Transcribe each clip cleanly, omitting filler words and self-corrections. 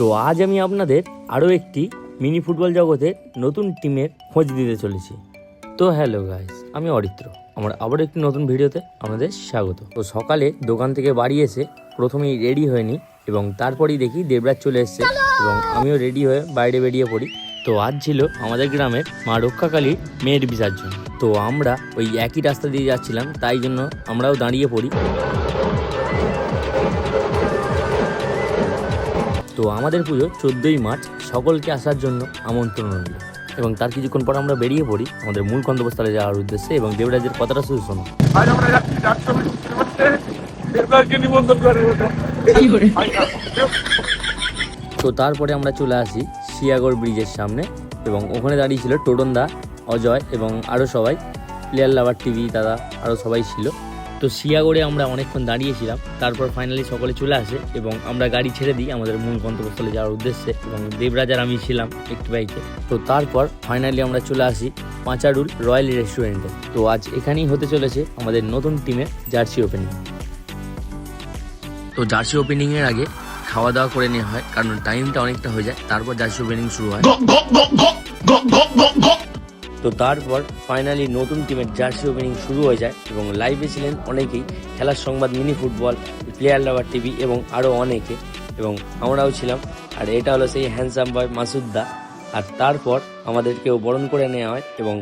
তো আজ আমি আপনাদের আরও একটি মিনি ফুটবল জগতে নতুন টিমের খোঁজ দিতে চলেছি। তো হ্যালো গাইস, আমি অরিত্র, আমার আবার একটি নতুন ভিডিওতে আপনাদের স্বাগত। তো সকালে দোকান থেকে বাড়ি এসে প্রথমেই রেডি হয়ে নিই এবং তারপরেই দেখি দেবরাজ চলে এসছে এবং আমিও রেডি হয়ে বাইরে বেরিয়ে পড়ি। তো আজ ছিল আমাদের গ্রামের মা রক্ষাকালীর মেয়ের বিসর্জন। তো আমরা ওই একই রাস্তা দিয়ে যাচ্ছিলাম, তাই জন্য আমরাও দাঁড়িয়ে পড়ি। তো আমাদের পুজো 14ই মার্চ, সকলকে আসার জন্য আমন্ত্রণ রইল। এবং তার কিছুক্ষণ পর আমরা বেরিয়ে পড়ি আমাদের মূল গন্তব্যস্থলে যাওয়ার উদ্দেশ্যে। এবং দেবরাজের কথাটা শুধু শোনো। তো তারপরে আমরা চলে আসি শিয়াগড় ব্রিজের সামনে এবং ওখানে দাঁড়িয়ে ছিল টোটনদা, অজয় এবং আরও সবাই, প্লেয়ার লাভার টিভি দাদা, আরও সবাই ছিল। তো শিয়াগড়ে আমরা অনেকক্ষণ দাঁড়িয়েছিলাম, তারপর ফাইনালি সকলে চলে আসে এবং আমরা গাড়ি ছেড়ে দিই আমাদের মূল গন্তব্যস্থলে যাওয়ার উদ্দেশ্যে। এবং দেবরাজ আর আমি ছিলাম একটি বাইকে। তো তারপর ফাইনালি আমরা চলে আসি পাঁচাডুল রয়্যাল রেস্টুরেন্টে। তো আজ এখানেই হতে চলেছে আমাদের নতুন টিমের জার্সি ওপেনিং। তো জার্সি ওপেনিংয়ের আগে খাওয়া দাওয়া করে নেওয়া হয়, কারণ টাইমটা অনেকটা হয়ে যায়, তারপর জার্সি ওপেনিং শুরু হয়। তো তারপর ফাইনালি নতুন টিমের জার্সি ওপেনিং শুরু হয়ে যায় এবং লাইভে ছিলেন অনেকেই, খেলার সংবাদ, মিনি ফুটবল, প্লেয়ার লাভার টিভি এবং আরও অনেকে, এবং আমরাও ছিলাম। আর এটা হলো সেই হ্যান্ডসাম বয় মাসুদদা। আর তারপর আমাদেরকেও বরণ করে নেওয়া হয় এবং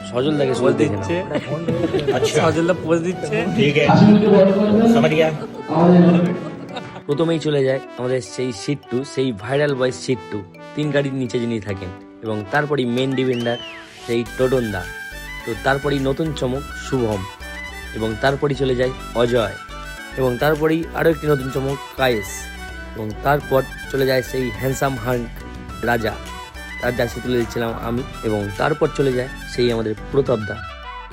সজলদাকে পোজ দিচ্ছে, সজলদা পোজ দিচ্ছে। প্রথমেই চলে যায় আমাদের সেই সিট্টু, সেই ভাইরাল বয় সিট্টু, 3 গাড়ির নিচে যিনি থাকেন। এবং তারপরেই মেন ডিফেন্ডার সেই টোটনদা। তো তারপরেই নতুন চমক শুভম, এবং তারপরেই চলে যায় অজয়, এবং তারপরেই আরও একটি নতুন চমক কায়েস, এবং তারপর চলে যায় সেই হ্যান্ডসাম হাঙ্ক রাজা, তার জার্সি তুলে দিচ্ছিলাম আমি। এবং তারপর চলে যায় সেই আমাদের প্রতাপদা,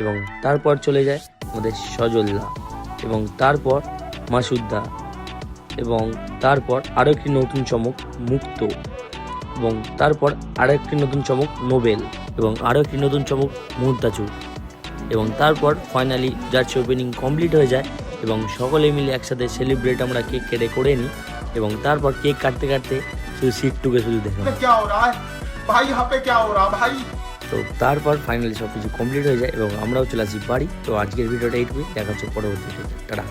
এবং তারপর চলে যায় আমাদের সজলদা, এবং তারপর মাসুদদা, এবং তারপর আরও একটি নতুন চমক মুক্ত, এবং তারপর আরও একটি নতুন চমক নোবেল, এবং আরও একটি নতুন চমক মুহূর্তাচুর। এবং তারপর ফাইনালি জার্সি ওপেনিং কমপ্লিট হয়ে যায় এবং সকলে মিলে একসাথে সেলিব্রেট আমরা কেক কেটে করে নিই। এবং তারপর কেক কাটতে কাটতে শুধু সিটটুকে শুধু দেখলাম। তো তারপর ফাইনালি সব কিছু কমপ্লিট হয়ে যায় এবং আমরাও চলে আসি বাড়ি। তো আজকের ভিডিওটা এইটুকুই, দেখা হচ্ছে পরবর্তীতে। টাটা।